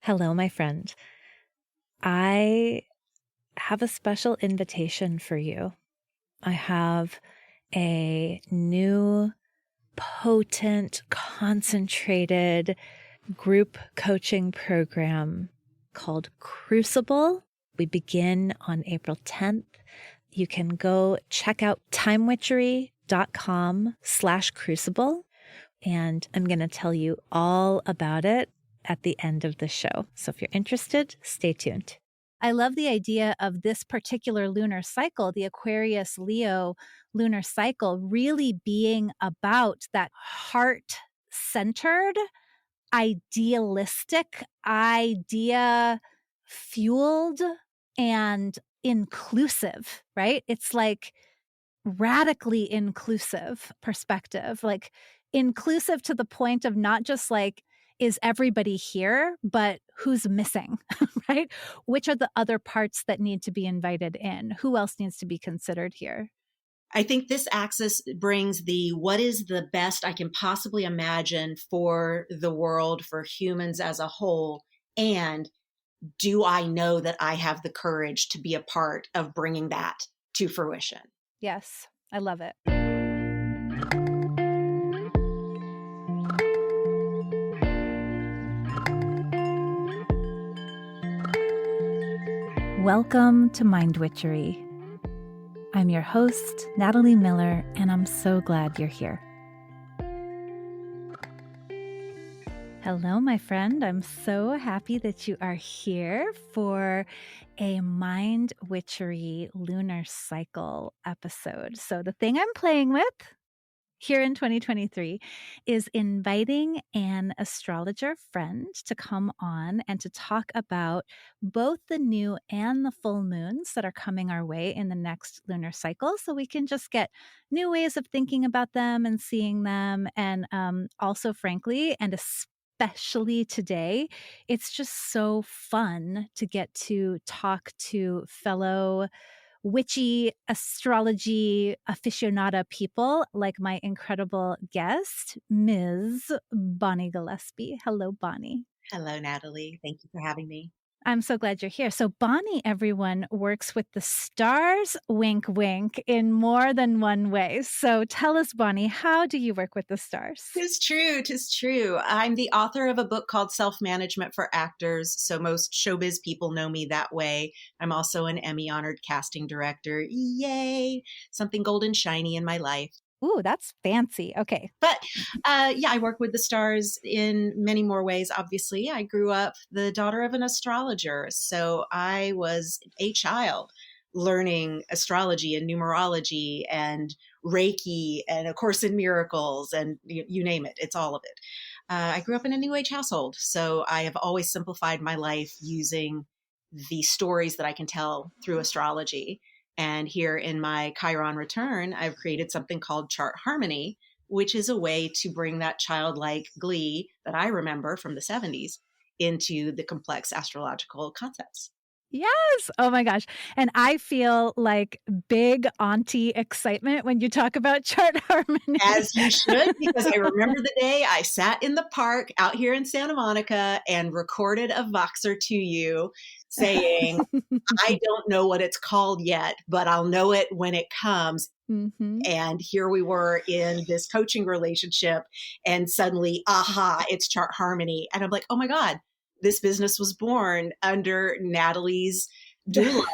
Hello, my friend. I have a special invitation for you. I have a new, potent, concentrated group coaching program called Crucible. We begin on April 10th. You can go check out timewitchery.com/crucible, and I'm going to tell you all about it at the end of the show. So if you're interested, stay tuned. I love the idea of this particular lunar cycle, the Aquarius Leo lunar cycle, really being about that heart-centered, idealistic, idea-fueled, and inclusive, right? It's like radically inclusive perspective, like inclusive to the point of not just like, is everybody here, but who's missing, right? Which are the other parts that need to be invited in? Who else needs to be considered here? I think this axis brings what is the best I can possibly imagine for the world, for humans as a whole, and do I know that I have the courage to be a part of bringing that to fruition? Yes, I love it. Welcome to Mind Witchery. I'm your host, Natalie Miller, and I'm so glad you're here. Hello, my friend. I'm so happy that you are here for a Mind Witchery lunar cycle episode. So the thing I'm playing with here in 2023 is inviting an astrologer friend to come on and to talk about both the new and the full moons that are coming our way in the next lunar cycle, so we can just get new ways of thinking about them and seeing them. And also, frankly, and especially today, it's just so fun to get to talk to fellow witchy astrology aficionada people like my incredible guest, Ms. Bonnie Gillespie. Hello, Bonnie. Hello, Natalie. Thank you for having me. I'm so glad you're here. So Bonnie, everyone, works with the stars, wink, wink, in more than one way. So tell us, Bonnie, how do you work with the stars? Tis true. Tis true. I'm the author of a book called Self-Management for Actors. So most showbiz people know me that way. I'm also an Emmy-honored casting director. Yay. Something gold and shiny in my life. Ooh, that's fancy. Okay. But I work with the stars in many more ways, obviously. I grew up the daughter of an astrologer. So I was a child learning astrology and numerology and Reiki and A Course in Miracles and you name it. It's all of it. I grew up in a New Age household. So I have always simplified my life using the stories that I can tell through astrology. And here in my Chiron return, I've created something called Chart Harmony, which is a way to bring that childlike glee that I remember from the 70s into the complex astrological concepts. Yes. Oh my gosh. And I feel like big auntie excitement when you talk about chart harmony. As you should, because I remember the day I sat in the park out here in Santa Monica and recorded a Voxer to you saying, I don't know what it's called yet, but I'll know it when it comes. Mm-hmm. And here we were in this coaching relationship, and suddenly, aha, it's Chart Harmony. And I'm like, oh my God, this business was born under Natalie's doula.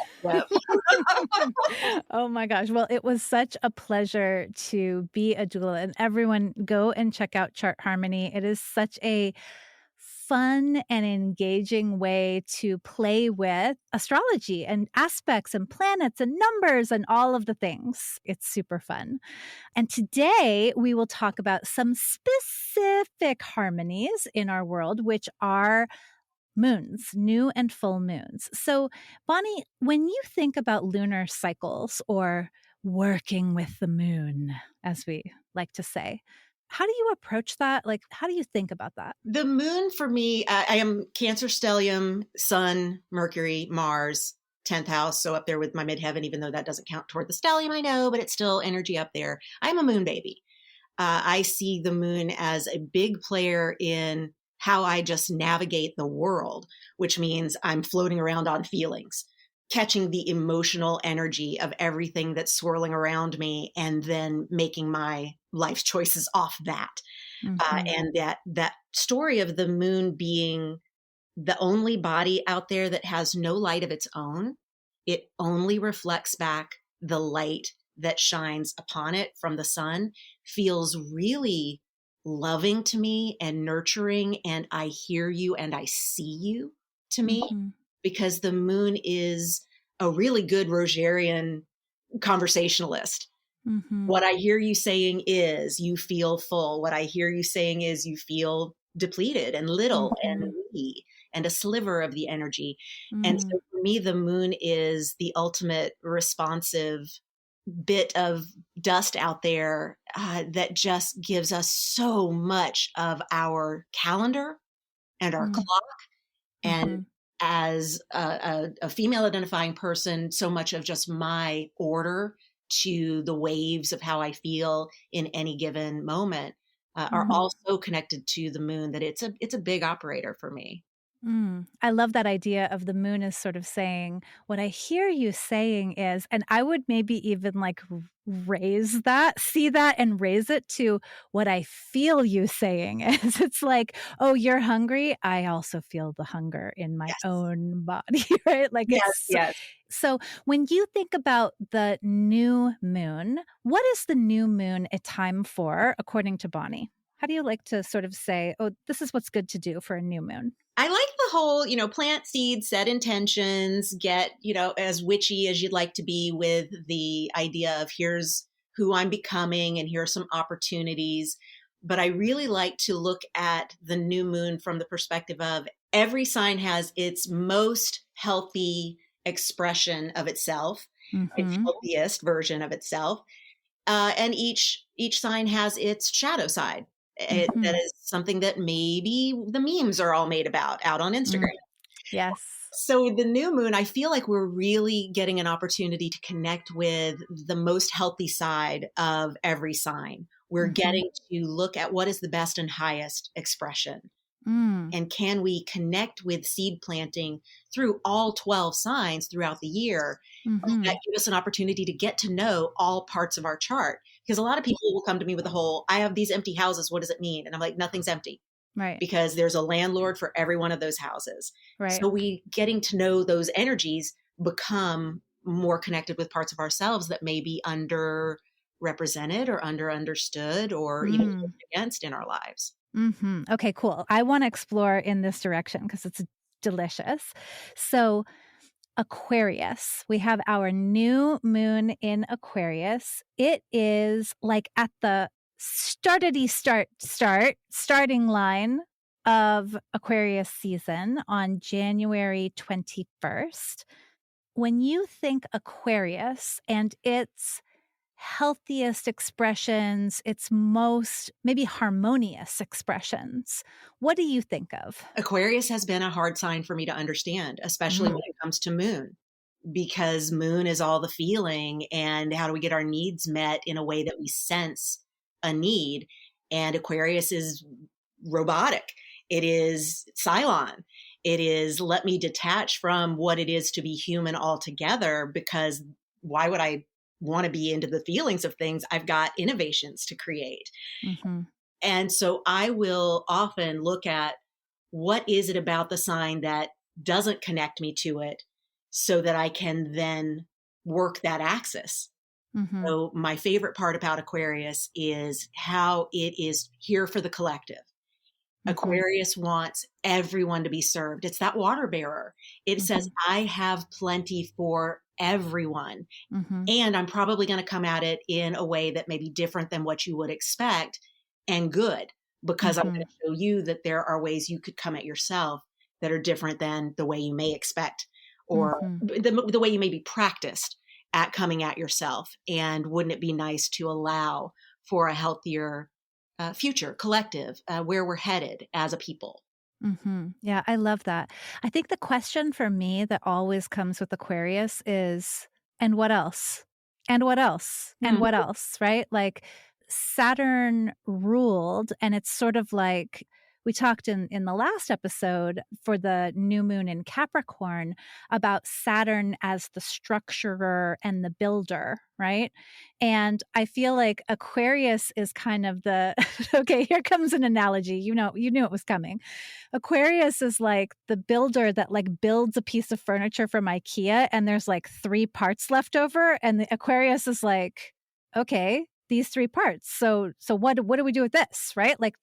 Oh my gosh. Well, it was such a pleasure to be a doula, and everyone go and check out Chart Harmony. It is such a fun and engaging way to play with astrology and aspects and planets and numbers and all of the things. It's super fun. And today we will talk about some specific harmonies in our world, which are moons, new and full moons. So, Bonnie, when you think about lunar cycles or working with the moon, as we like to say, how do you approach that? Like, how do you think about that? The moon for me, I am Cancer stellium, Sun, Mercury, Mars, 10th house. So up there with my midheaven, even though that doesn't count toward the stellium, I know, but it's still energy up there. I'm a moon baby. I see the moon as a big player in how I just navigate the world, which means I'm floating around on feelings, catching the emotional energy of everything that's swirling around me, and then making my life choices off that. Mhm. And that story of the moon being the only body out there that has no light of its own, it only reflects back the light that shines upon it from the sun, feels really loving to me and nurturing. And I hear you and I see you to me, Mhm. because the moon is a really good Rogerian conversationalist. Mhm. What I hear you saying is you feel full. What I hear you saying is you feel depleted and little and Mhm. wee and a sliver of the energy. And Mm. so for me, the moon is the ultimate responsive bit of dust out there that just gives us so much of our calendar and our Mm. clock. And Mhm. as a female identifying person, so much of just my order to the waves of how I feel in any given moment are Mhm. also connected to the moon. That it's a big operator for me. Mm. I love that idea of the moon is sort of saying, what I hear you saying is, and I would maybe even like raise that, see that and raise it to what I feel you saying is. It's like, oh, you're hungry. I also feel the hunger in my Yes, own body, right? Like yes, it's yes. so when you think about the new moon, what is the new moon a time for, according to Bonnie? How do you like to sort of say, oh, this is what's good to do for a new moon? I like the whole, plant seeds, set intentions, get, as witchy as you'd like to be with the idea of here's who I'm becoming and here are some opportunities. But I really like to look at the new moon from the perspective of every sign has its most healthy expression of itself, its Mhm. healthiest version of itself, and each sign has its shadow side. That Mhm. is something that maybe the memes are all made about out on Instagram. Mm. Yes. So with the new moon, I feel like we're really getting an opportunity to connect with the most healthy side of every sign. We're Mhm. getting to look at what is the best and highest expression. Mm. And can we connect with seed planting through all 12 signs throughout the year? That Mhm. give us an opportunity to get to know all parts of our chart. Because a lot of people will come to me with the whole, I have these empty houses. What does it mean? And I'm like, nothing's empty, Right. because there's a landlord for every one of those houses. Right. So we getting to know those energies become more connected with parts of ourselves that may be underrepresented or understood or even Mm. against in our lives. Mhm. Okay, cool. I wanna explore in this direction because it's delicious. So, Aquarius, we have our new moon in Aquarius. It is, like, at the starting line of Aquarius season on January 21st. When you think Aquarius and its healthiest expressions, its most maybe harmonious expressions, what do you think of? Aquarius has been a hard sign for me to understand, especially Mm. when it comes to moon, because moon is all the feeling and how do we get our needs met in a way that we sense a need. And Aquarius is robotic. It is Cylon. It is let me detach from what it is to be human altogether, because why would I want to be into the feelings of things? I've got innovations to create. Mhm. And so I will often look at what is it about the sign that doesn't connect me to it, so that I can then work that axis. Mhm. So my favorite part about Aquarius is how it is here for the collective. Mhm. Aquarius wants everyone to be served. It's that water bearer. It says, Mhm. I have plenty for everyone. Mhm. And I'm probably going to come at it in a way that may be different than what you would expect, and good, because I'm going Mhm. to show you that there are ways you could come at yourself that are different than the way you may expect, or Mhm. the way you may be practiced at coming at yourself. And wouldn't it be nice to allow for a healthier future collective, where we're headed as a people? Mhm. Yeah, I love that. I think the question for me that always comes with Aquarius is, "And what else? And what else? And Hmm. what else?" Right? Like, Saturn ruled, and it's sort of like we talked in the last episode for the new moon in Capricorn about Saturn as the structurer and the builder, right? And I feel like Aquarius is kind of the okay, here comes an analogy. You knew it was coming. Aquarius is like the builder that like builds a piece of furniture from IKEA and there's like 3 parts left over and the Aquarius is like, okay, these 3 parts. So what do we do with this, right? Like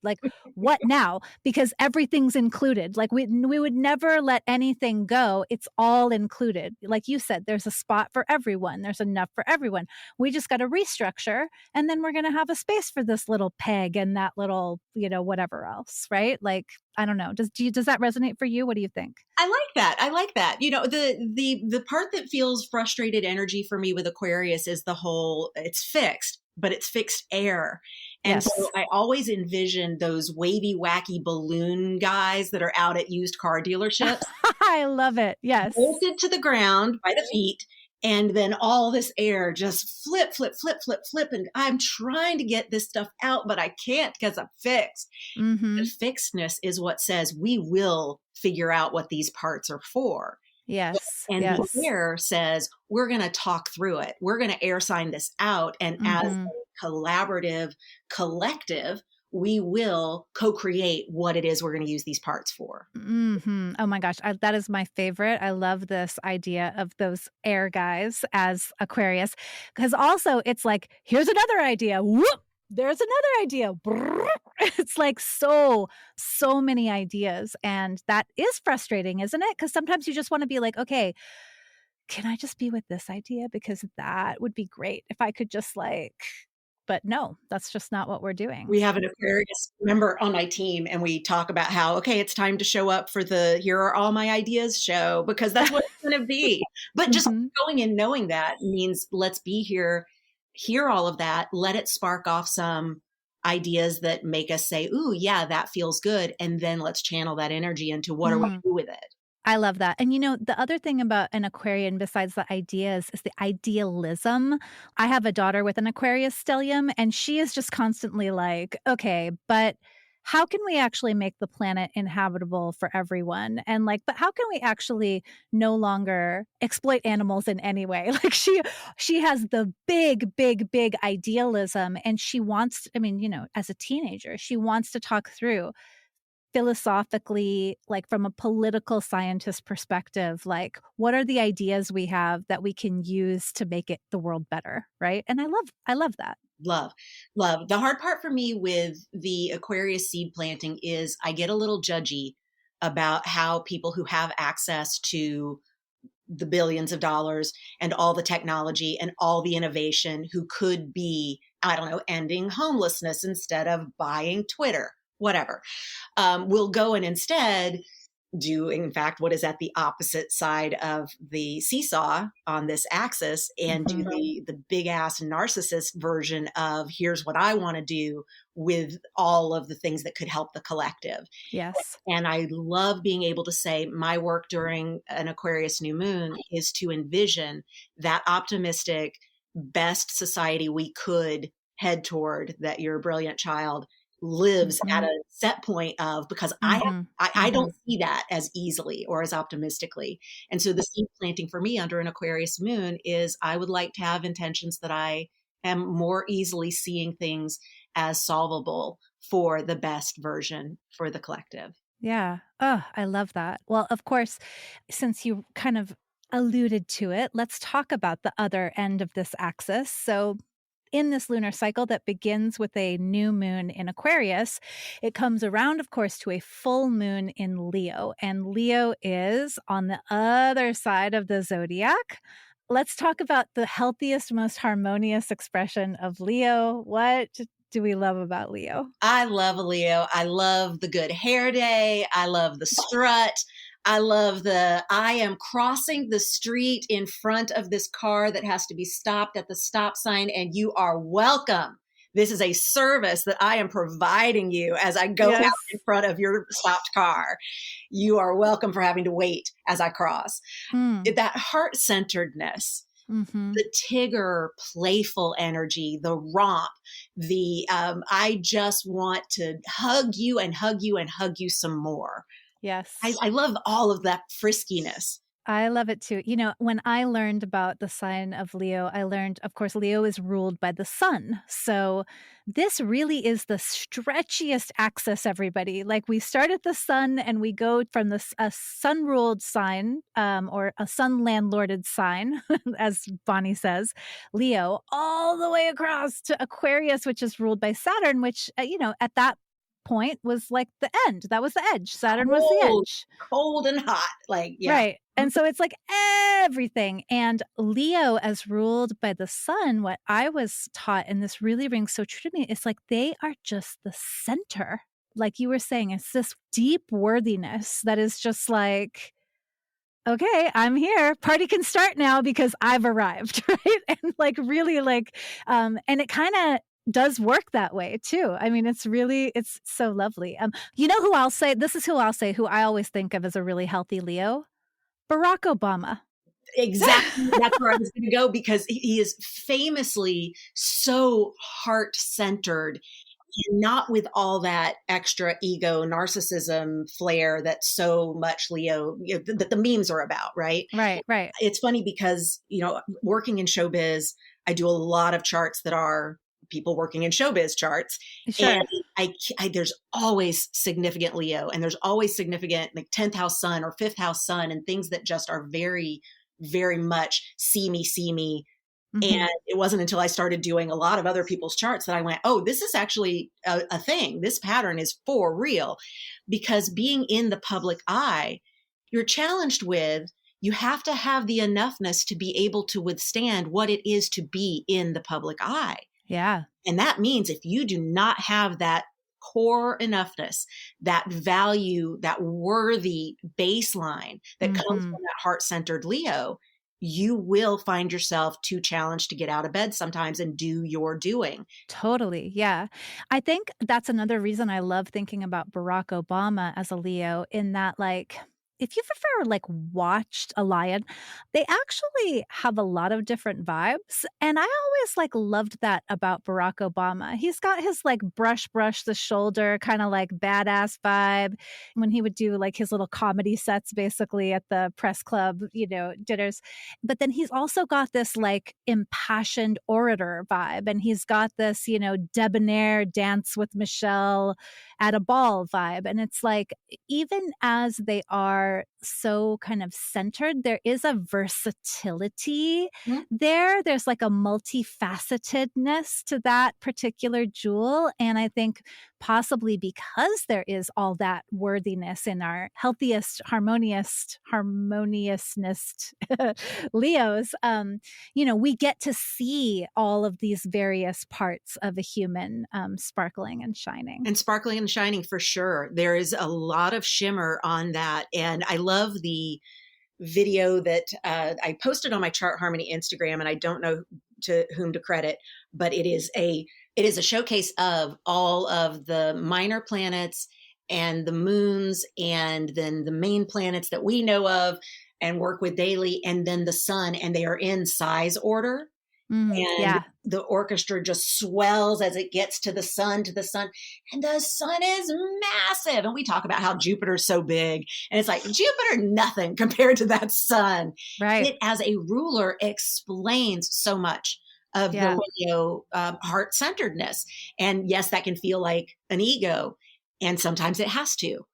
what now? Because everything's included. Like we would never let anything go. It's all included. Like you said, there's a spot for everyone. There's enough for everyone. We just got to restructure and then we're going to have a space for this little peg and that little, whatever else, right? Like I don't know. Does that resonate for you? What do you think? I like that. I like that. The part that feels frustrated energy for me with Aquarius is the whole it's fixed, but it's fixed air. And so Yes. I always envision those wavy, wacky balloon guys that are out at used car dealerships, I love it. Yes. bolted to the ground by the feet. And then all this air just flip, flip, flip, flip, flip. And I'm trying to get this stuff out, but I can't because I'm fixed. The Mhm. fixedness is what says we will figure out what these parts are for. Yes. And the Yes. air says, we're going to talk through it. We're going to air sign this out. And as Mhm. a collaborative collective, we will co-create what it is we're going to use these parts for. Mhm. Oh my gosh, that is my favorite. I love this idea of those air guys as Aquarius, because also it's like, here's another idea. Whoop! There's another idea. Brrr. It's like so many ideas, and that is frustrating, isn't it? Because sometimes you just want to be like, okay, can I just be with this idea? Because that would be great if I could just like, but no, that's just not what we're doing. We have an Aquarius member on my team, and we talk about how, okay, it's time to show up for the Here Are All My Ideas show because that's what it's going to be. But just Mhm. going and knowing that means let's be here, hear all of that, let it spark off some ideas that make us say, ooh, yeah, that feels good. And then let's channel that energy into what are we going Mm. to do with it? I love that. And the other thing about an Aquarian besides the ideas is the idealism. I have a daughter with an Aquarius stellium, and she is just constantly like, okay, but how can we actually make the planet inhabitable for everyone? And like, but how can we actually no longer exploit animals in any way? Like she has the big idealism and she wants, I mean, as a teenager, she wants to talk through philosophically, like from a political scientist perspective, like what are the ideas we have that we can use to make the world better, right? And I love that. Love, love. The hard part for me with the Aquarius seed planting is I get a little judgy about how people who have access to the billions of dollars and all the technology and all the innovation who could be, I don't know, ending homelessness instead of buying Twitter, whatever, will go and instead do, in fact, what is at the opposite side of the seesaw on this axis and do Mhm. the big ass narcissist version of here's what I want to do with all of the things that could help the collective. Yes. And I love being able to say my work during an Aquarius new moon is to envision that optimistic, best society we could head toward that your brilliant child lives at Mhm. a set point of, because Mhm. I don't Mhm. see that as easily or as optimistically. And so the seed planting for me under an Aquarius moon is I would like to have intentions that I am more easily seeing things as solvable for the best version for the collective. Yeah. Oh, I love that. Well, of course, since you kind of alluded to it, let's talk about the other end of this axis. So, in this lunar cycle that begins with a new moon in Aquarius, it comes around, of course, to a full moon in Leo. And Leo is on the other side of the zodiac. Let's talk about the healthiest, most harmonious expression of Leo. What do we love about Leo? I love a Leo. I love the good hair day. I love the strut. I love I am crossing the street in front of this car that has to be stopped at the stop sign, and you are welcome. This is a service that I am providing you as I go out Yes. in front of your stopped car. You are welcome for having to wait as I cross. Mm. That heart centeredness Mhm. The Tigger playful energy, the romp, the I just want to hug you and hug you and hug you some more. Yes. I love all of that friskiness. I love it too. You know, when I learned about the sign of Leo, I learned, of course, Leo is ruled by the sun. So this really is the stretchiest axis, everybody. Like we start at the sun and we go from a sun ruled sign or a sun landlorded sign, as Bonnie says, Leo, all the way across to Aquarius, which is ruled by Saturn, which, at that point was like the end. That was the edge. Saturn was the Cold, edge. cold and hot. Like, yeah. Right. And so it's like everything. And Leo, as ruled by the sun, what I was taught, and this really rings so true to me, is like they are just the center. Like you were saying, it's this deep worthiness that is just like, okay, I'm here. Party can start now because I've arrived. Right. And like, really, like, and it kind of, does work that way too. I mean, it's so lovely. You know who I'll say, this is who I'll say, who I always think of as a really healthy Leo? Barack Obama. Exactly. That's where I was going to go because he is famously so heart centered and not with all that extra ego, narcissism flair that so much Leo, that the memes are about, right? Right, right. It's funny because, working in showbiz, I do a lot of charts that are people working in showbiz charts. And Sure. there's always significant Leo and there's always significant like 10th house sun or 5th house sun and things that just are very, very much see me. Mhm. And it wasn't until I started doing a lot of other people's charts that I went, oh, this is actually a thing. This pattern is for real. Because being in the public eye, you're challenged with, you have to have the enoughness to be able to withstand what it is to be in the public eye. Yeah. And that means if you do not have that core enoughness, that value, that worthy baseline that comes Mhm. from that heart centered Leo, you will find yourself too challenged to get out of bed sometimes and do your doing. Totally, yeah. I think that's another reason I love thinking about Barack Obama as a Leo in that, like, if you've ever, like, watched a lion, they actually have a lot of different vibes, and I always, like, loved that about Barack Obama. He's got his, like, brush the shoulder, kinda, like, badass vibe when he would do, like, his little comedy sets basically at the press club, dinners. But then he's also got this like impassioned orator vibe. And he's got this, debonair dance with Michelle at a ball vibe. And it's like, even as they are so kind of centered, there is a versatility Mhm. there. There's like a multifacetedness to that particular jewel. And I think possibly because there is all that worthiness in our healthiest, harmoniousness Leos, we get to see all of these various parts of a human sparkling and shining. And sparkling and shining for sure. There is a lot of shimmer on that. And I love the video that I posted on my Chart Harmony Instagram, and I don't know to whom to credit, but it is a showcase of all of the minor planets and the moons and then the main planets that we know of and work with daily, and then the sun, and they are in size order. And Yeah, the orchestra just swells as it gets to the sun, and the sun is massive. And we talk about how Jupiter's so big, and it's like Jupiter, nothing compared to that sun. right. It, as a ruler, explains so much of the Yeah. Leo heart centeredness. And yes, that can feel like an ego, and sometimes it has to.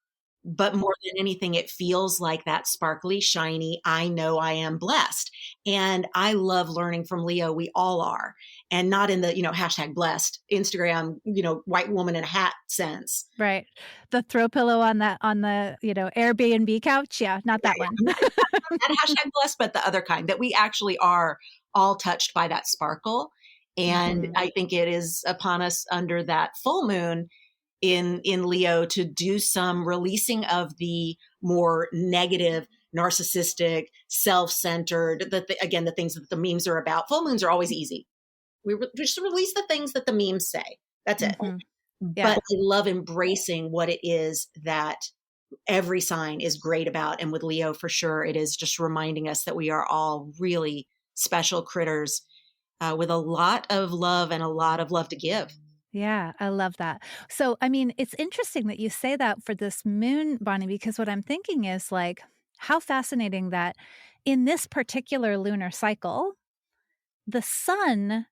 But more than anything, it feels like that sparkly, shiny, I know I am blessed. And I love learning from Leo. We all are. And not in the, hashtag blessed, Instagram, white woman in a hat sense. Right. The throw pillow on the, Airbnb couch. Yeah, not Yeah, that one. yeah. Not that hashtag blessed, but the other kind, that we actually are all touched by that sparkle. And Mhm. I think it is upon us under that full moon in Leo to do some releasing of the more negative, narcissistic, self-centered, again, the things that the memes are about. Full moons are always easy. We just release the things that the memes say. That's it. Mhm. But Yeah. I love embracing what it is that every sign is great about. And with Leo, for sure, it is just reminding us that we are all really special critters with a lot of love and a lot of love to give. Yeah, I love that. So, I mean, it's interesting that you say that for this moon, Bonnie, because what I'm thinking is like, how fascinating that in this particular lunar cycle, the sun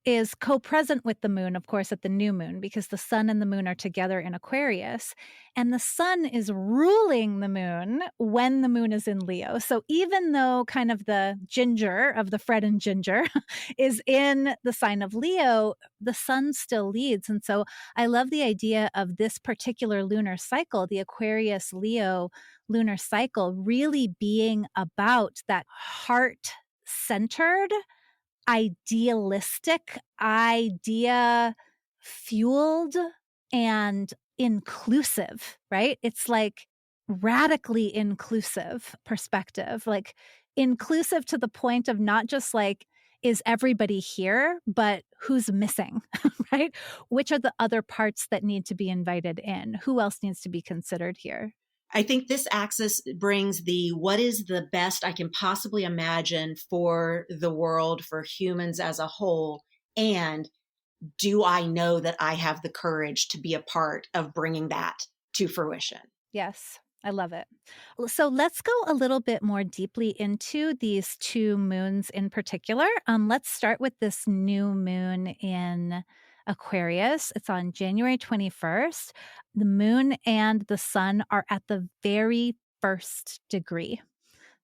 is co-present with the moon, of course, at the new moon, because the sun and the moon are together in Aquarius, and the sun is ruling the moon when the moon is in Leo. So even though kind of the ginger of the Fred and Ginger is in the sign of Leo, the sun still leads. And so I love the idea of this particular lunar cycle, the Aquarius Leo lunar cycle, really being about that heart centered, idealistic, idea fueled, and inclusive, right? It's like radically inclusive perspective, like inclusive to the point of not just like, is everybody here, but who's missing, right? Which are the other parts that need to be invited in? Who else needs to be considered here? I think this axis brings the what is the best I can possibly imagine for the world, for humans as a whole, and do I know that I have the courage to be a part of bringing that to fruition? Yes, I love it. So let's go a little bit more deeply into these two moons in particular. Let's start with this new moon in Aquarius. It's on January 21st. The moon and the sun are at the very first degree,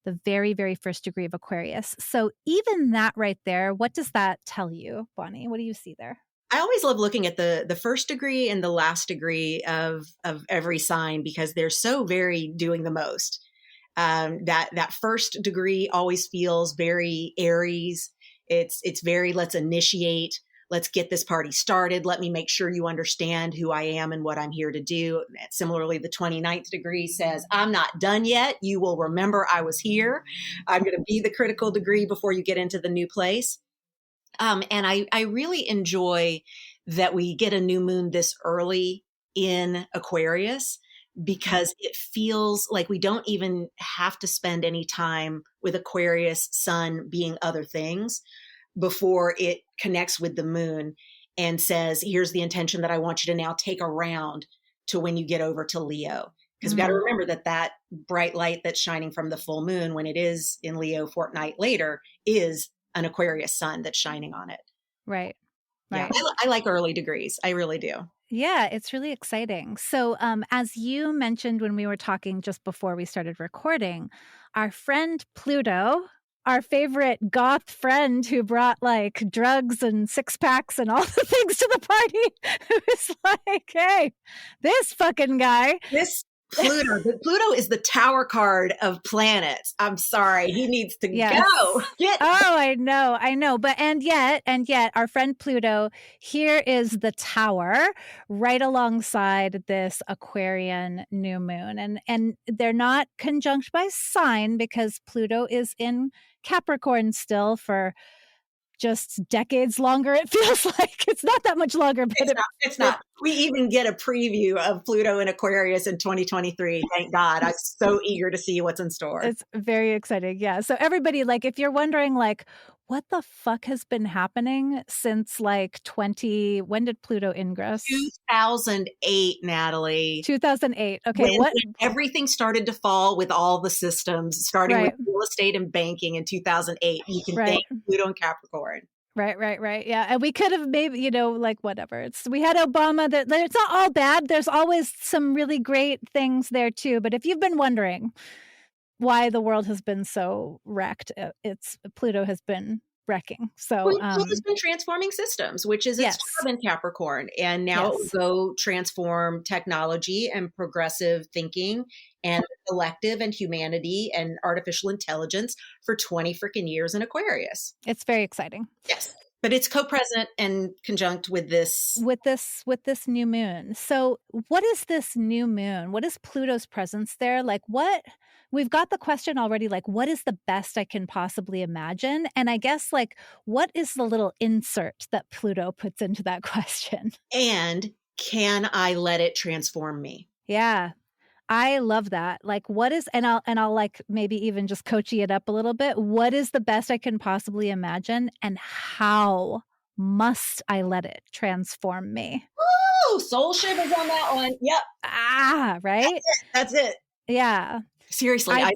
the very, very first degree of Aquarius. So even that right there, what does that tell you, Bonnie? What do you see there? I always love looking at the first degree and the last degree of every sign because they're so very doing the most. That first degree always feels very Aries. It's very let's initiate, let's get this party started. Let me make sure you understand who I am and what I'm here to do. Similarly, the 29th degree says, I'm not done yet. You will remember I was here. I'm going to be the critical degree before you get into the new place. And I really enjoy that we get a new moon this early in Aquarius because it feels like we don't even have to spend any time with Aquarius sun being other things before it connects with the moon and says, here's the intention that I want you to now take around to when you get over to Leo. Because we've got to remember that that bright light that's shining from the full moon when it is in Leo fortnight later is an Aquarius sun that's shining on it. Right. Yeah, Right. I like early degrees. I really do. Yeah, it's really exciting. So, as you mentioned when we were talking just before we started recording, our friend Pluto, our favorite goth friend who brought like drugs and six packs and all the things to the party, who was like, hey, this fucking guy. This Pluto is the tower card of planets. I'm sorry. He needs to Yes. go. Get Oh, I know. But and yet, our friend Pluto, here is the tower right alongside this Aquarian new moon. And they're not conjunct by sign because Pluto is in Capricorn still for just decades longer. It feels like it's not that much longer, but it's not. We even get a preview of Pluto in Aquarius in 2023. Thank God. I'm so eager to see what's in store. it's very exciting. Yeah. So everybody, like, if you're wondering, like, what the fuck has been happening since like when did Pluto ingress? 2008, Natalie. 2008. Okay. When everything started to fall with all the systems, starting with real estate and banking in 2008. You can thank Pluto and Capricorn. Right. Yeah. And we could have maybe, like whatever. We had Obama that it's not all bad. There's always some really great things there too. But if you've been wondering why the world has been so wrecked, it's Pluto has been wrecking. So Pluto's been transforming systems, which is its job in Capricorn. And now it will go transform technology and progressive thinking and collective and humanity and artificial intelligence for 20 freaking years in Aquarius. It's very exciting. Yes. But it's co-present and conjunct with this new moon. So what is this new moon? What is Pluto's presence there? Like we've got the question already, like, what is the best I can possibly imagine? And I guess like, what is the little insert that Pluto puts into that question? And can I let it transform me? Yeah. I love that. Like, what is and I'll, like, maybe even just coachy it up a little bit. What is the best I can possibly imagine, and how must I let it transform me? Woo! Soul shivers on that one. Yep, Right? that's it. Yeah. Seriously, I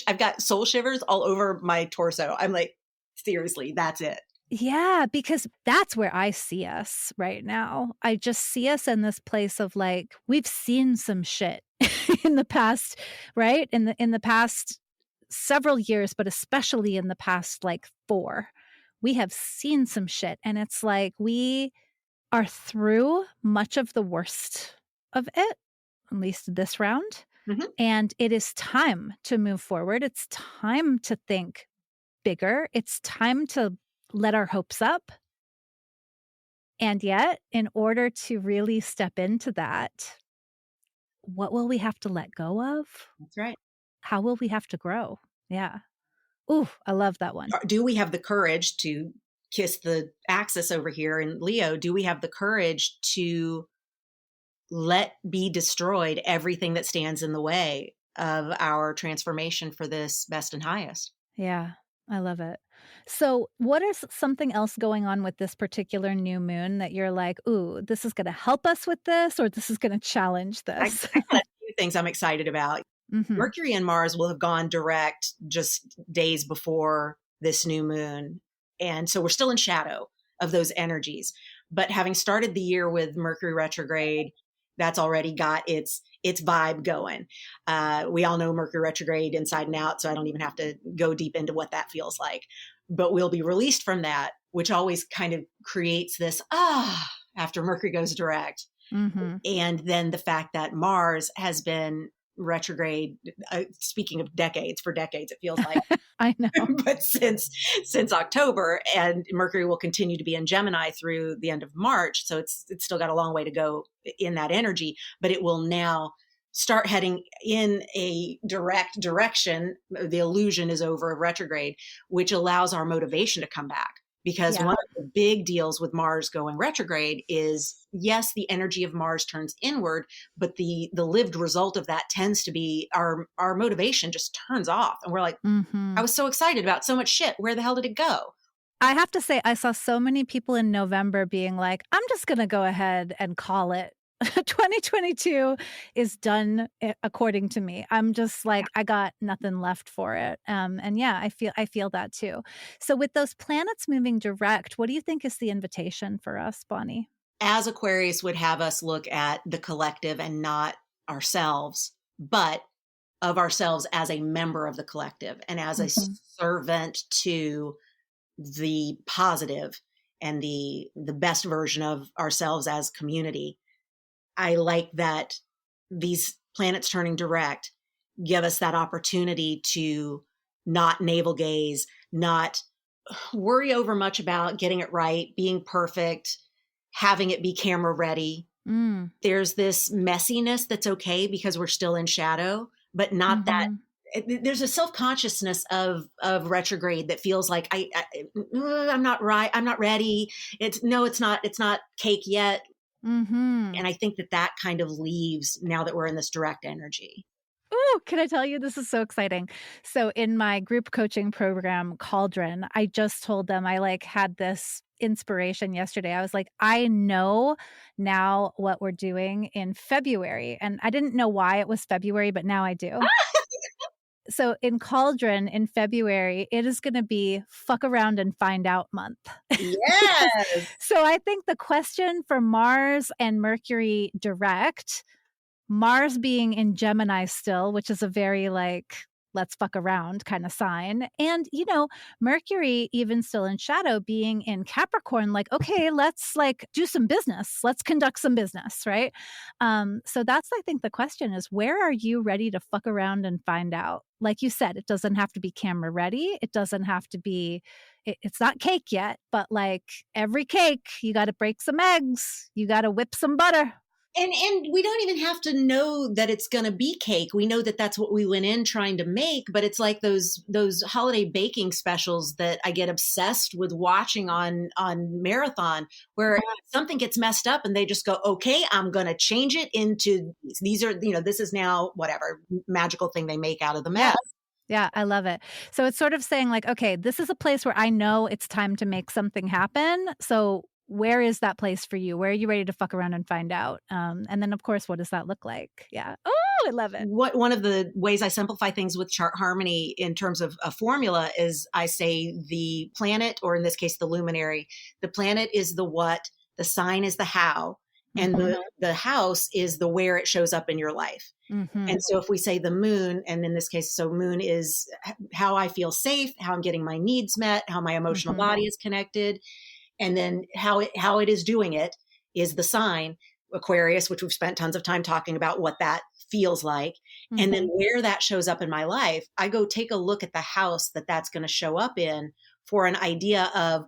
I've got soul shivers all over my torso. I'm like, seriously, that's it. Yeah, because that's where I see us right now. I just see us in this place of, like, we've seen some shit in the past, right? In the past several years, but especially in the past, like, 4. We have seen some shit, and it's like we are through much of the worst of it, at least this round, Mhm. and it is time to move forward. It's time to think bigger. It's time to let our hopes up. And yet, in order to really step into that, what will we have to let go of? That's right. How will we have to grow? Yeah. Ooh, I love that one. Do we have the courage to kiss the axis over here in Leo? Do we have the courage to let be destroyed everything that stands in the way of our transformation for this best and highest? Yeah, I love it. So, what is something else going on with this particular new moon that you're like, "Ooh, this is gonna help us with this, or this is gonna challenge this?" I got a few things I'm excited about. Mhm. Mercury and Mars will have gone direct just days before this new moon. And so we're still in shadow of those energies. But having started the year with Mercury retrograde, that's already got its vibe going. We all know Mercury retrograde inside and out, so I don't even have to go deep into what that feels like. But we'll be released from that, which always kind of creates this after Mercury goes direct. Mhm. And then the fact that Mars has been retrograde, speaking of decades, for decades it feels like, I know. but since October, and Mercury will continue to be in Gemini through the end of March, so it's still got a long way to go in that energy, but it will now start heading in a direct direction. The illusion is over of retrograde, which allows our motivation to come back. Because Yeah. one of the big deals with Mars going retrograde is, yes, the energy of Mars turns inward, but the lived result of that tends to be our motivation just turns off, and we're like, I Mhm. was so excited about so much shit. Where the hell did it go? I have to say, I saw so many people in November being like, "I'm just gonna go ahead and call it. 2022 is done according to me." I'm just like, I got nothing left for it. And yeah, I feel that too. So with those planets moving direct, what do you think is the invitation for us, Bonnie? As Aquarius would have us look at the collective and not ourselves, but of ourselves as a member of the collective and as a Mhm. servant to the positive and the best version of ourselves as community. I like that these planets turning direct give us that opportunity to not navel gaze, not worry over much about getting it right, being perfect, having it be camera ready. Mm. There's this messiness that's okay because we're still in shadow, but not that. Mhm. There's a self-consciousness of retrograde that feels like I'm not right, I'm not ready. It's not cake yet. Mhm. And I think that kind of leaves now that we're in this direct energy. Ooh, can I tell you this is so exciting. So in my group coaching program Cauldron, I just told them I like had this inspiration yesterday. I was like, I know now what we're doing in February. And I didn't know why it was February, but now I do. So in Cauldron in February, it is going to be fuck around and find out month. Yes. So I think the question for Mars and Mercury direct, Mars being in Gemini still, which is a very like, let's fuck around kind of sign. And, Mercury, even still in shadow, being in Capricorn, like, okay, let's like do some business. Let's conduct some business, right? So that's, I think, the question is where are you ready to fuck around and find out? Like you said, it doesn't have to be camera ready. It doesn't have to be, it's not cake yet, but like every cake, you got to break some eggs, you got to whip some butter. And we don't even have to know that it's going to be cake. We know that that's what we went in trying to make, but it's like those holiday baking specials that I get obsessed with watching on Marathon, where something gets messed up and they just go, "Okay, I'm going to change it into these are, this is now whatever magical thing they make out of the Yeah. mess." Yeah, I love it. So it's sort of saying like, okay, this is a place where I know it's time to make something happen. So where is that place for you? Where are you ready to fuck around and find out? And then of course, what does that look like? Yeah. Oh, I love it. What One of the ways I simplify things with chart harmony in terms of a formula is I say the planet, or in this case, the luminary. The planet is the what, the sign is the how, and Mhm. the house is the where it shows up in your life. And Mhm. so if we say the moon, and in this case, so moon is how I feel safe, how I'm getting my needs met, how my emotional Mhm. body is connected, and then how it is doing it is the sign Aquarius, which we've spent tons of time talking about what that feels like. And then Mhm. where that shows up in my life, I go take a look at the house that that's going to show up in for an idea of,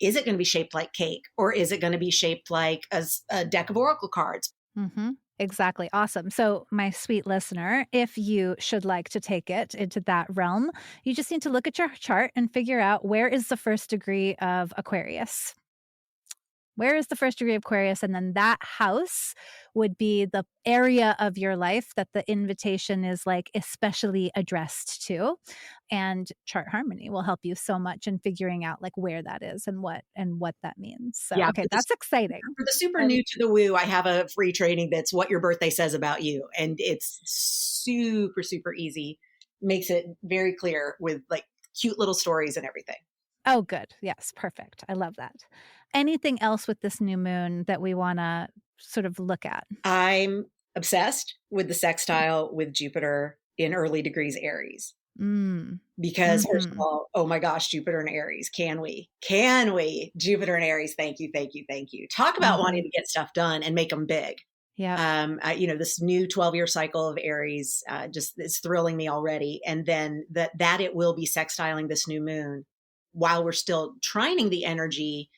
is it going to be shaped like cake, or is it going to be shaped like a deck of oracle cards? Mhm. Exactly. Awesome. So, my sweet listener, if you should like to take it into that realm, you just need to look at your chart and figure out where is the first degree of Aquarius. Where is the first degree of Aquarius? And then that house would be the area of your life that the invitation is like especially addressed to. And chart harmony will help you so much in figuring out like where that is and what that means. So, Yeah, okay, that's exciting. for the super I new to the woo, I have a free training that's what your birthday says about you. And it's super, super easy. Makes it very clear with like cute little stories and everything. Oh, good. Yes, perfect. I love that. Anything else with this new moon that we wanna sort of look at? I'm obsessed with the sextile with Jupiter in early degrees Aries. Mm. Because first of Mhm. all, oh my gosh, Jupiter and Aries, can we? Can we? Jupiter and Aries, thank you, thank you, thank you. Talk about wanting Mhm. to get stuff done and make them big. Yep. This new 12-year cycle of Aries just is thrilling me already. And then that it will be sextiling this new moon while we're still trining the energy,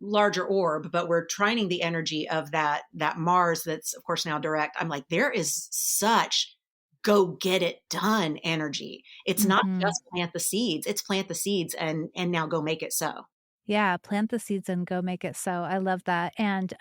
larger orb, but we're trining the energy of that Mars that's of course now direct. I'm like, there is such go get it done energy. It's not Mhm. just plant the seeds, it's plant the seeds and now go make it so. Yeah, plant the seeds and go make it so. I love that, and,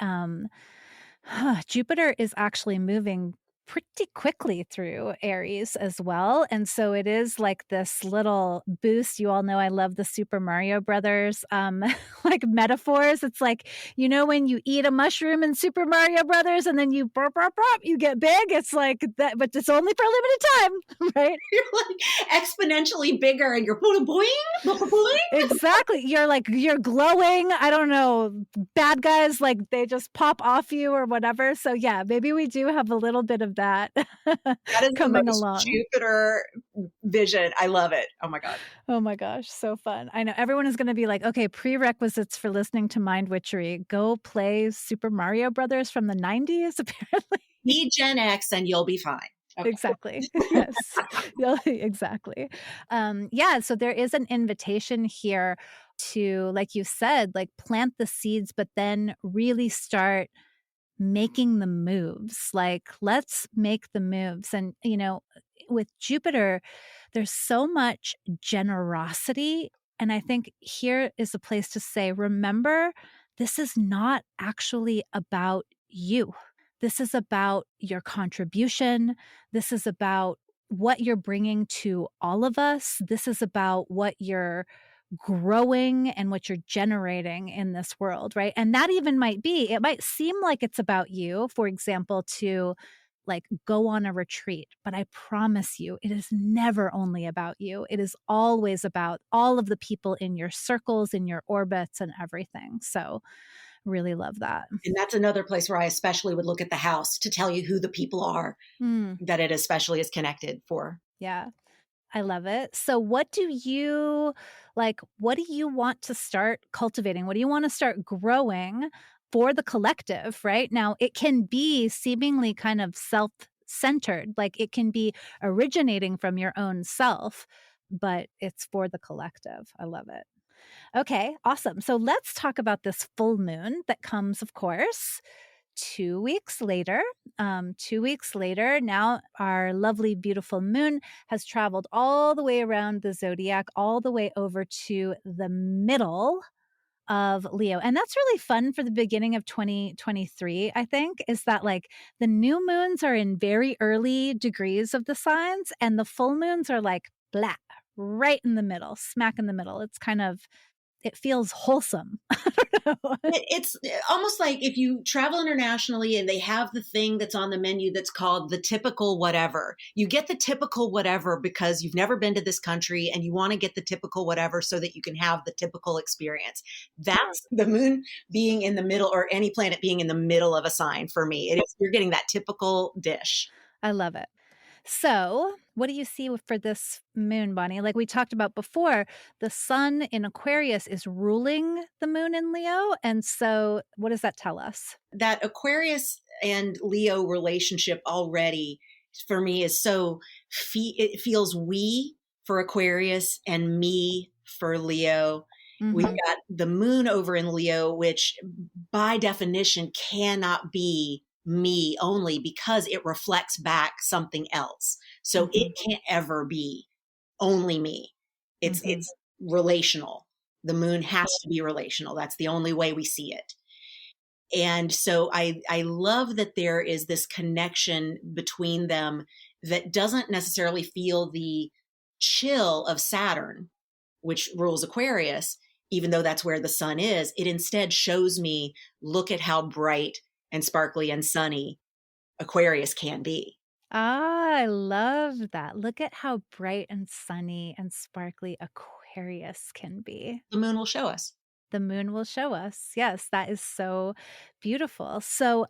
Jupiter is actually moving pretty quickly through Aries as well, and so it is like this little boost. You all know I love the Super Mario Brothers, like, metaphors. It's like, when you eat a mushroom in Super Mario Brothers and then you burp, burp, burp, you get big? It's like that, but it's only for a limited time, right? You're like exponentially bigger and you're boing, boing, boing. Exactly. You're glowing. I don't know, bad guys, like, they just pop off you or whatever. So, yeah, maybe we do have a little bit of that That is the coming most along. Jupiter vision. I love it. Oh my God. Oh my gosh, so fun. I know everyone is gonna be like, "Okay, prerequisites for listening to Mind Witchery, go play Super Mario Brothers from the '90s," apparently. Be Gen X and you'll be fine. Okay. Exactly. Yes. Yeah, exactly. Yeah, so there is an invitation here to, like you said, like, plant the seeds, but then really start making the moves. Like, let's make the moves. And, with Jupiter, there's so much generosity. And I think here is a place to say, remember, this is not actually about you. This is about your contribution. This is about what you're bringing to all of us. This is about what you're growing and what you're generating in this world, right? And that even might be, it might seem like it's about you, for example, to like go on a retreat, but I promise you, it is never only about you. It is always about all of the people in your circles, in your orbits, and everything. So, really love that. And that's another place where I especially would look at the house to tell you who the people are Mm, that it especially is connected for. yeah. I love it. So what do you want to start cultivating? What do you want to start growing for the collective, right? Now, it can be seemingly kind of self-centered, like it can be originating from your own self, but it's for the collective. I love it. Okay, awesome. So let's talk about this full moon that comes, of course, 2 weeks later, 2 weeks later, now our lovely, beautiful moon has traveled all the way around the zodiac, all the way over to the middle of Leo. And that's really fun for the beginning of 2023, I think, is that like the new moons are in very early degrees of the signs, and the full moons are like blah, right in the middle, smack in the middle. It's kind of, it feels wholesome. I don't know. It's almost like if you travel internationally and they have the thing that's on the menu that's called the typical whatever. You get the typical whatever because you've never been to this country and you want to get the typical whatever so that you can have the typical experience. That's the moon being in the middle, or any planet being in the middle of a sign for me. It is, you're getting that typical dish. I love it. So, what do you see for this moon, Bonnie? Like we talked about before, the sun in Aquarius is ruling the moon in Leo. And so, what does that tell us? That Aquarius and Leo relationship already for me is so it feels we for Aquarius and me for Leo. We've Hmm. got the moon over in Leo, which by definition cannot be me only because it reflects back something else. So Hmm. it can't ever be only me. Hmm. It's relational. The moon has to be relational. That's the only way we see it. And so I love that there is this connection between them that doesn't necessarily feel the chill of Saturn, which rules Aquarius, even though that's where the sun is. It instead shows me, look at how bright and sparkly and sunny Aquarius can be. Ah, I love that. Look at how bright and sunny and sparkly Aquarius can be. The moon will show us. The moon will show us. Yes, that is so beautiful. So,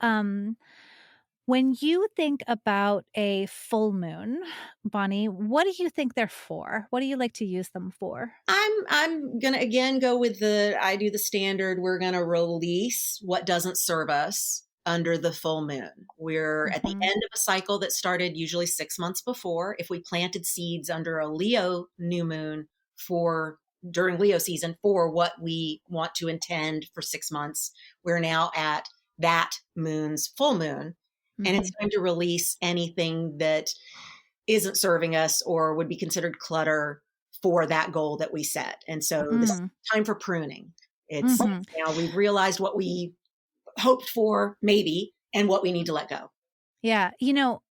when you think about a full moon, Bonnie, what do you think they're for? What do you like to use them for? I'm gonna again go with the I do the standard. We're gonna release what doesn't serve us under the full moon. We're at the Mhm. end of a cycle that started usually 6 months before. If we planted seeds under a Leo new moon for during Leo season for what we want to intend for 6 months, we're now at that moon's full moon. And it's Mhm. time to release anything that isn't serving us or would be considered clutter for that goal that we set. And so this is Mm. time for pruning. It's Mhm. now we've realized what we hoped for, maybe, and what we need to let go. Yeah,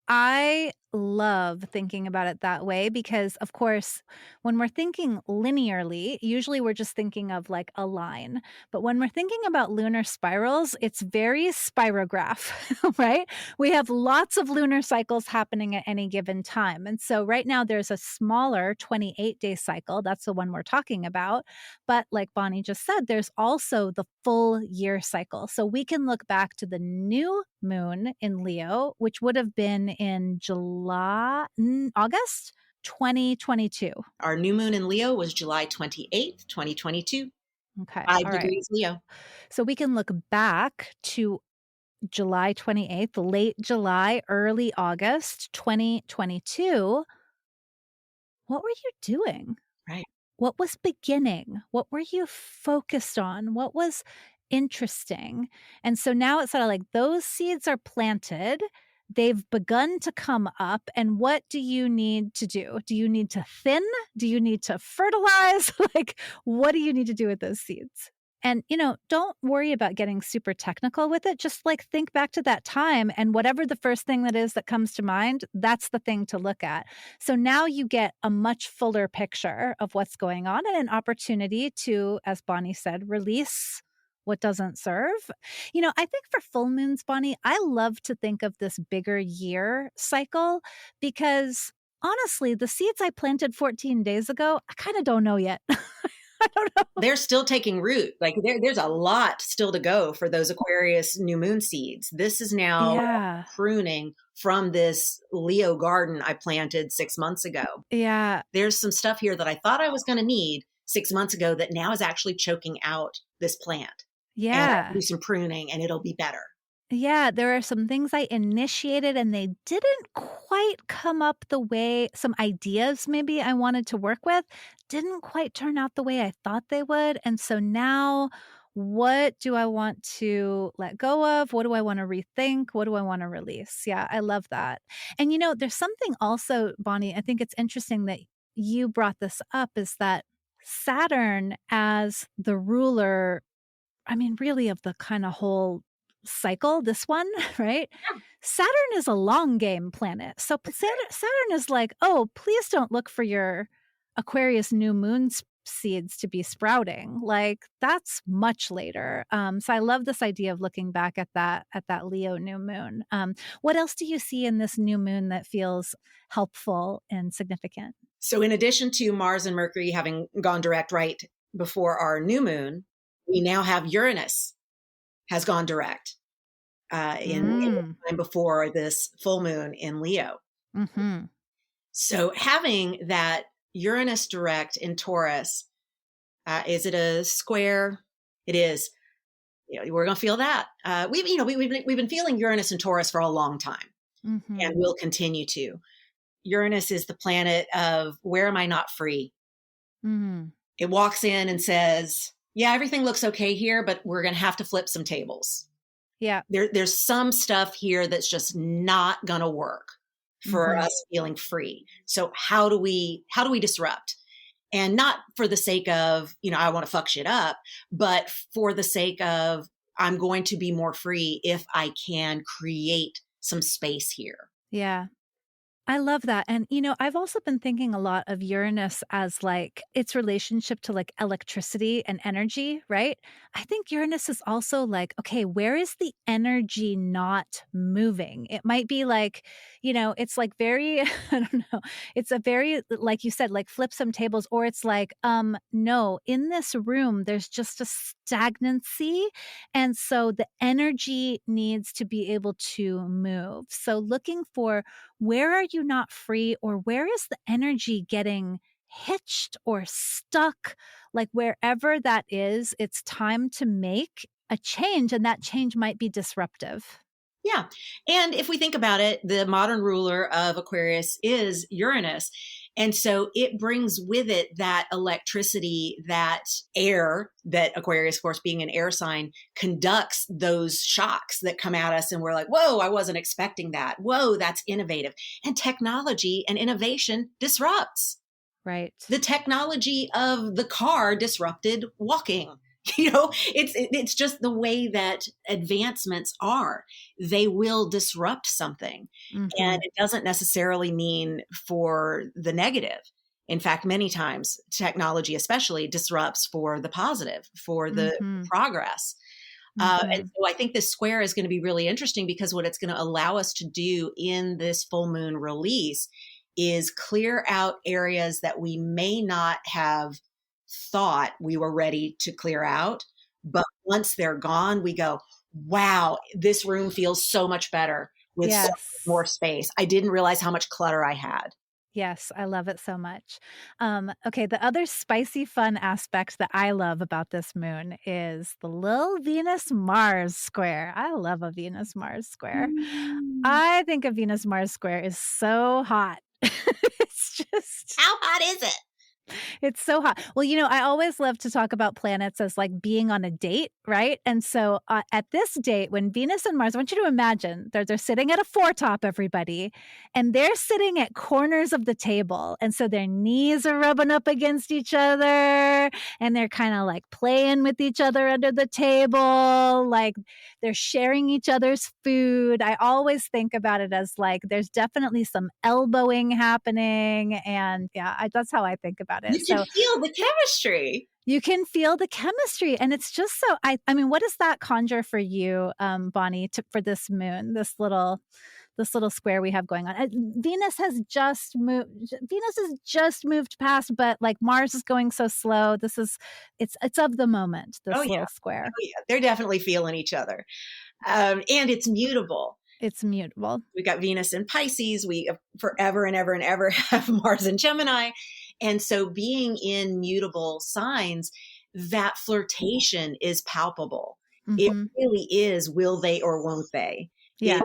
I love thinking about it that way because, of course, when we're thinking linearly, usually we're just thinking of like a line. But when we're thinking about lunar spirals, it's very spirograph, right? We have lots of lunar cycles happening at any given time. And so right now there's a smaller 28-day cycle. That's the one we're talking about. But like Bonnie just said, there's also the full year cycle. So we can look back to the new moon in Leo, which would have been in August 2022. Our new moon in Leo was July 28th, 2022, Okay. five All right. degrees Leo. So we can look back to July 28th, late July, early August 2022. What were you doing? Right. What was beginning? What were you focused on? What was interesting? And so now it's sort of like those seeds are planted. They've begun to come up. And what do you need to do? Do you need to thin? Do you need to fertilize? Like, what do you need to do with those seeds? And, don't worry about getting super technical with it. Just like think back to that time and whatever the first thing that is that comes to mind, that's the thing to look at. So now you get a much fuller picture of what's going on and an opportunity to, as Bonnie said, release what doesn't serve. I think for full moons, Bonnie, I love to think of this bigger year cycle because honestly, the seeds I planted 14 days ago, I kind of don't know yet. I don't know. They're still taking root. Like there's a lot still to go for those Aquarius new moon seeds. This is now Yeah. pruning from this Leo garden I planted 6 months ago. Yeah. There's some stuff here that I thought I was going to need 6 months ago that now is actually choking out this plant. And I can Yeah. do some pruning and it'll be better. Yeah, there are some things I initiated and they didn't quite come up the way some ideas maybe I wanted to work with didn't quite turn out the way I thought they would. And so now what do I want to let go of? What do I want to rethink? What do I want to release? Yeah, I love that. And there's something also, Bonnie, I think it's interesting that you brought this up is that Saturn as the ruler, I mean, really of the kind of whole cycle, this one, right? Saturn is a long game planet. So Saturn is like, oh, please don't look for your Aquarius New Moon seeds to be sprouting. Like that's much later. So I love this idea of looking back at that Leo new moon. What else do you see in this new moon that feels helpful and significant? So, in addition to Mars and Mercury having gone direct right before our new moon, we now have Uranus has gone direct in the Mm. time before this full moon in Leo. Hmm. So, having that Uranus direct in Taurus, is it a square? It is. We're going to feel that. We've been feeling Uranus and Taurus for a long time, and Hmm. we'll continue to. Uranus is the planet of where am I not free? Hmm. It walks in and says, yeah, everything looks okay here, but we're going to have to flip some tables. Yeah. There's some stuff here that's just not going to work for Hmm. us feeling free. So how do we disrupt? And not for the sake of, I want to fuck shit up, but for the sake of I'm going to be more free if I can create some space here. Yeah. I love that. And, I've also been thinking a lot of Uranus as like its relationship to like electricity and energy, right? I think Uranus is also like, okay, where is the energy not moving? It might be like, it's like very, I don't know, it's a very, like you said, like flip some tables, or it's like, no, in this room, there's just a stagnancy. And so the energy needs to be able to move. So looking for where are you not free, or where is the energy getting hitched or stuck? Like wherever that is, it's time to make a change, and that change might be disruptive. Yeah. And if we think about it, the modern ruler of Aquarius is Uranus. And so it brings with it that electricity, that air that Aquarius, of course, being an air sign, conducts those shocks that come at us. And we're like, whoa, I wasn't expecting that. Whoa, that's innovative. And technology and innovation disrupts. Right. The technology of the car disrupted walking. It's just the way that advancements are. They will disrupt something, and Mhm. it doesn't necessarily mean for the negative. In fact, many times technology especially disrupts for the positive, for the Mhm. progress. And Mhm. so I think this square is going to be really interesting, because what it's going to allow us to do in this full moon release is clear out areas that we may not have thought we were ready to clear out. But once they're gone, we go, wow, this room feels so much better with so much more Yes. space. I didn't realize how much clutter I had. Yes, I love it so much. Okay, the other spicy fun aspect that I love about this moon is the little Venus Mars square. I love a Venus Mars square. Mm. I think a Venus Mars square is so hot. It's just How hot is it? it's so hot. Well, I always love to talk about planets as like being on a date, right? And so at this date, when Venus and Mars, I want you to imagine they're sitting at a foretop, everybody, and they're sitting at corners of the table. And so their knees are rubbing up against each other, and they're kind of like playing with each other under the table. Like they're sharing each other's food. I always think about it as like there's definitely some elbowing happening. And yeah, that's how I think about it. You can So feel the chemistry. you can feel the chemistry. And it's just so, I mean, what does that conjure for you, Bonnie, for this moon, this little square we have going on? Venus has just moved past, but like Mars is going so slow. It's of the moment, Oh, this yeah. little square. Oh, yeah. They're definitely feeling each other. And it's mutable. It's mutable. We got Venus in Pisces. We forever and ever and ever have Mars in Gemini. And so being in mutable signs, that flirtation is palpable. It Hmm. really is, will they or won't they? It Yeah.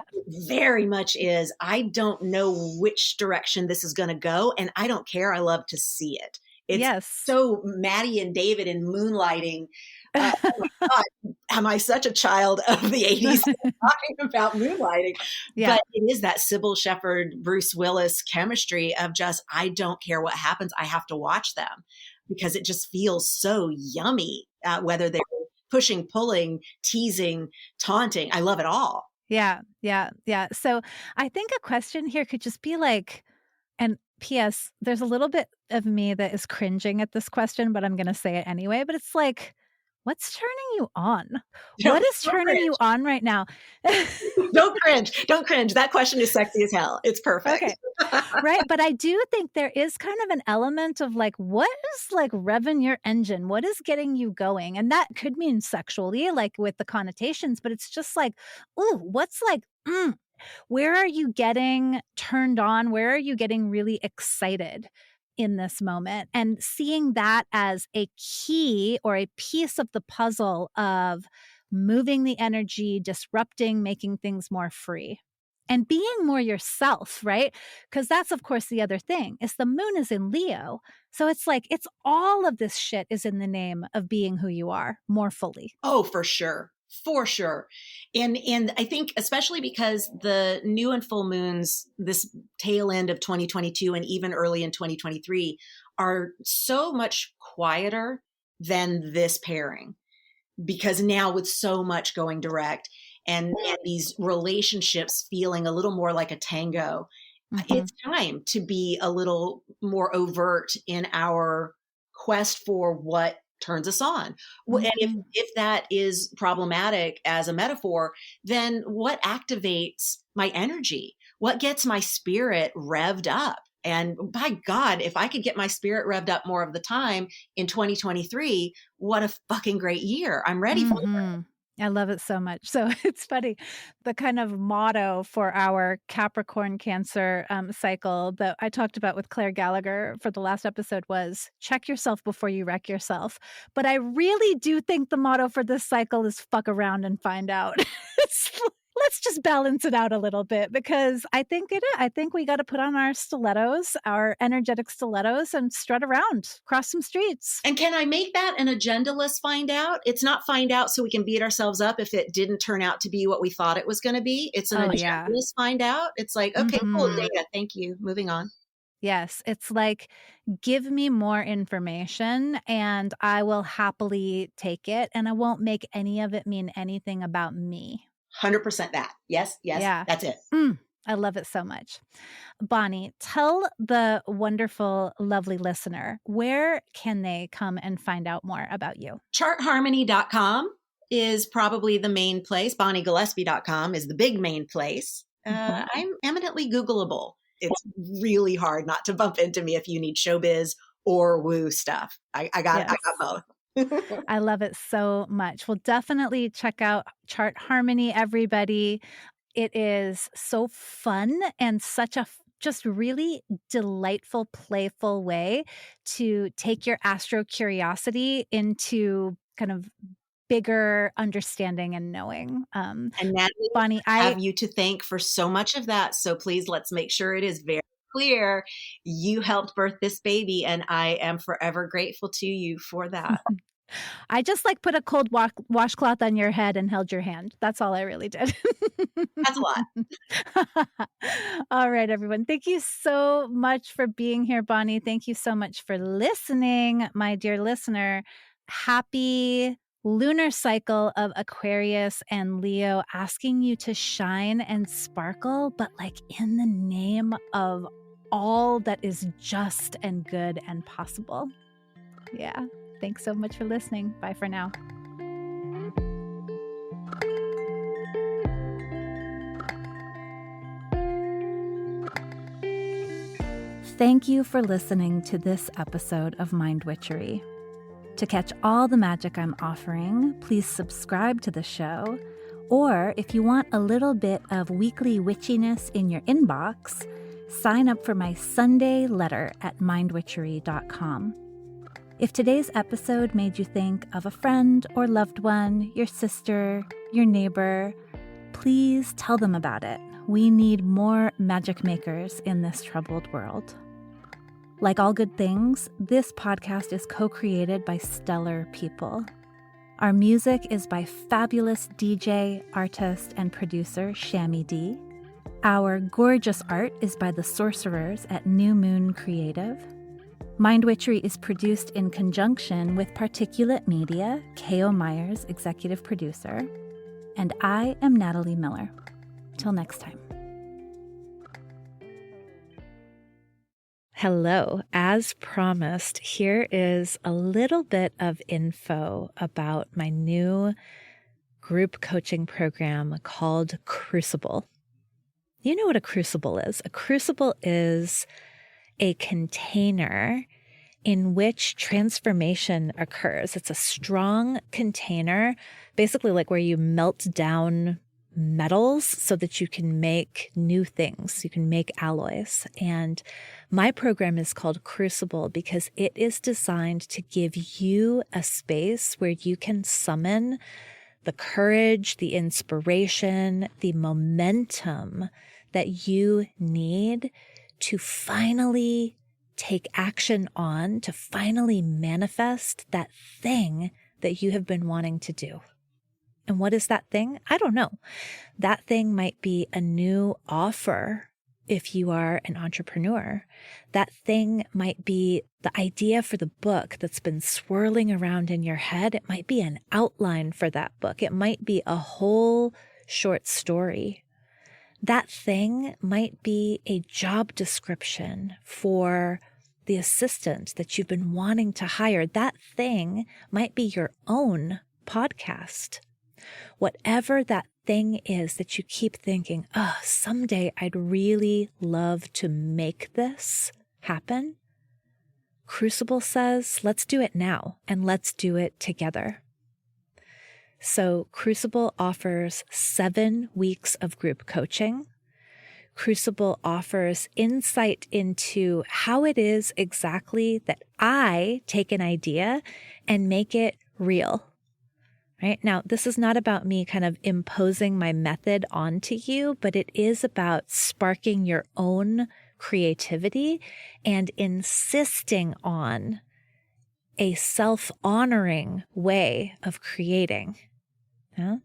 very much is, I don't know which direction this is going to go, and I don't care. I love to see it. It's Yes. so Maddie and David in Moonlighting. Oh my God, am I such a child of the 80s talking about Moonlighting? Yeah. But it is that Sybil Shepherd, Bruce Willis chemistry of just, I don't care what happens. I have to watch them because it just feels so yummy, whether they're pushing, pulling, teasing, taunting. I love it all. Yeah. Yeah. Yeah. So I think a question here could just be like, and P.S., there's a little bit of me that is cringing at this question, but I'm going to say it anyway. But it's like, what's turning you on? What is Don't turning you cringe. on right now? Don't cringe. Don't cringe. That question is sexy as hell. It's perfect. Okay. Right. But I do think there is kind of an element of like, what is like revving your engine? What is getting you going? And that could mean sexually, like with the connotations, but it's just like, ooh, what's like, where are you getting turned on? Where are you getting really excited in this moment? And seeing that as a key or a piece of the puzzle of moving the energy, disrupting, making things more free. And being more yourself, right? Because that's, of course, the other thing is the moon is in Leo. So it's like, it's all of this shit is in the name of being who you are more fully. Oh, for sure. For sure. And I think especially because the new and full moons, this tail end of 2022 and even early in 2023 are so much quieter than this pairing because now with so much going direct and these relationships feeling a little more like a tango, Mm-hmm. it's time to be a little more overt in our quest for what turns us on. And Mm-hmm. if that is problematic as a metaphor, then what activates my energy? What gets my spirit revved up? And by God, if I could get my spirit revved up more of the time in 2023, what a fucking great year. I'm ready for it. Mm-hmm. I love it so much. So it's funny. The kind of motto for our Capricorn Cancer cycle that I talked about with Claire Gallagher for the last episode was check yourself before you wreck yourself. But I really do think the motto for this cycle is fuck around and find out. It's let's just balance it out a little bit because I think we got to put on our stilettos, our energetic stilettos and strut around, cross some streets. And can I make that an agendaless find out? It's not find out so we can beat ourselves up if it didn't turn out to be what we thought it was going to be. It's an Oh yeah. agendaless find out. It's like, okay, cool Mhm. data. Thank you. Moving on. Yes, it's like, give me more information and I will happily take it, and I won't make any of it mean anything about me. 100% that. Yes, yes, Yeah. that's it. I love it so much. Bonnie, tell the wonderful, lovely listener, where can they come and find out more about you? Chartharmony.com is probably the main place. BonnieGillespie.com is the big main place. Mhm. I'm eminently Googleable. It's really hard not to bump into me if you need showbiz or woo stuff. I got Yes. both. I love it so much. Well, definitely check out Chart Harmony, everybody. It is so fun and such a just really delightful, playful way to take your astro curiosity into kind of bigger understanding and knowing. And Natalie, Bonnie, I have you to thank for so much of that. So please let's make sure it is very clear you helped birth this baby, and I am forever grateful to you for that. I just like put a cold washcloth on your head and held your hand. That's all I really did. That's a lot. All right, everyone. Thank you so much for being here, Bonnie. Thank you so much for listening, my dear listener. Happy lunar cycle of Aquarius and Leo, asking you to shine and sparkle, but like in the name of all that is just and good and possible. Yeah. Thanks so much for listening. Bye for now. Thank you for listening to this episode of Mind Witchery. To catch all the magic I'm offering, please subscribe to the show. Or if you want a little bit of weekly witchiness in your inbox, sign up for my Sunday letter at mindwitchery.com. If today's episode made you think of a friend or loved one, your sister, your neighbor, please tell them about it. We need more magic makers in this troubled world. Like all good things, this podcast is co-created by stellar people. Our music is by fabulous DJ, artist, and producer Shammy D. Our gorgeous art is by the sorcerers at New Moon Creative. Mind Witchery is produced in conjunction with Particulate Media, K.O. Myers, executive producer. And I am Natalie Miller. Till next time. Hello. As promised, here is a little bit of info about my new group coaching program called Crucible. You know what a crucible is. A crucible is a container in which transformation occurs. It's a strong container, basically like where you melt down metals so that you can make new things. You can make alloys. And my program is called Crucible because it is designed to give you a space where you can summon the courage, the inspiration, the momentum that you need to finally take action on, to finally manifest that thing that you have been wanting to do. And what is that thing? I don't know. That thing might be a new offer if you are an entrepreneur. That thing might be the idea for the book that's been swirling around in your head. It might be an outline for that book. It might be a whole short story. That thing might be a job description for the assistant that you've been wanting to hire. That thing might be your own podcast. Whatever that thing is that you keep thinking, someday I'd really love to make this happen. Crucible says, let's do it now and let's do it together. So Crucible offers 7 weeks of group coaching. Crucible offers insight into how it is exactly that I take an idea and make it real. Right? Now, this is not about me kind of imposing my method onto you, but it is about sparking your own creativity and insisting on a self-honoring way of creating. Yeah?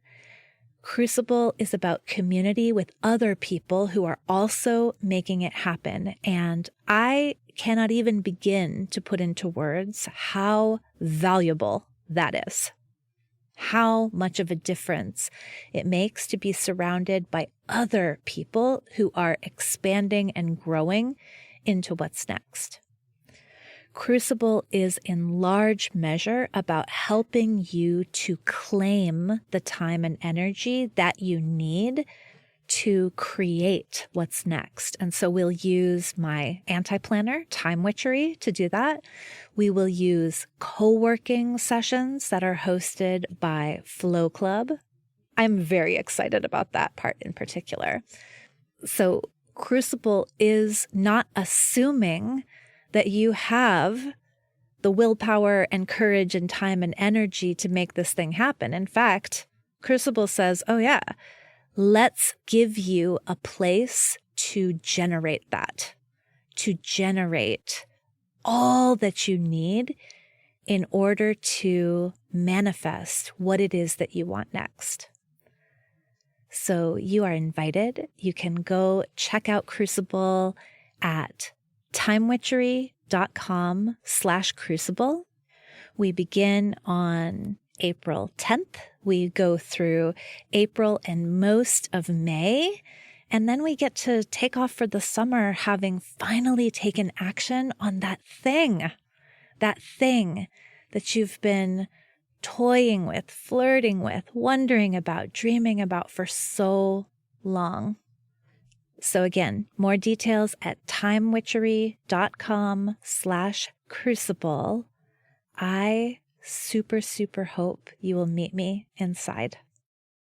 Crucible is about community with other people who are also making it happen. And I cannot even begin to put into words how valuable that is. How much of a difference it makes to be surrounded by other people who are expanding and growing into what's next. Crucible is in large measure about helping you to claim the time and energy that you need to create what's next. And so we'll use my anti-planner, Time Witchery, to do that. We will use co-working sessions that are hosted by Flow Club. I'm very excited about that part in particular. So Crucible is not assuming that you have the willpower and courage and time and energy to make this thing happen. In fact, Crucible says, let's give you a place to generate that, to generate all that you need in order to manifest what it is that you want next. So you are invited. You can go check out Crucible at timewitchery.com/crucible. We begin on April 10th. We go through April and most of May, and then we get to take off for the summer having finally taken action on that thing that you've been toying with, flirting with, wondering about, dreaming about for so long. So again, more details at timewitchery.com/crucible. I super hope you will meet me inside.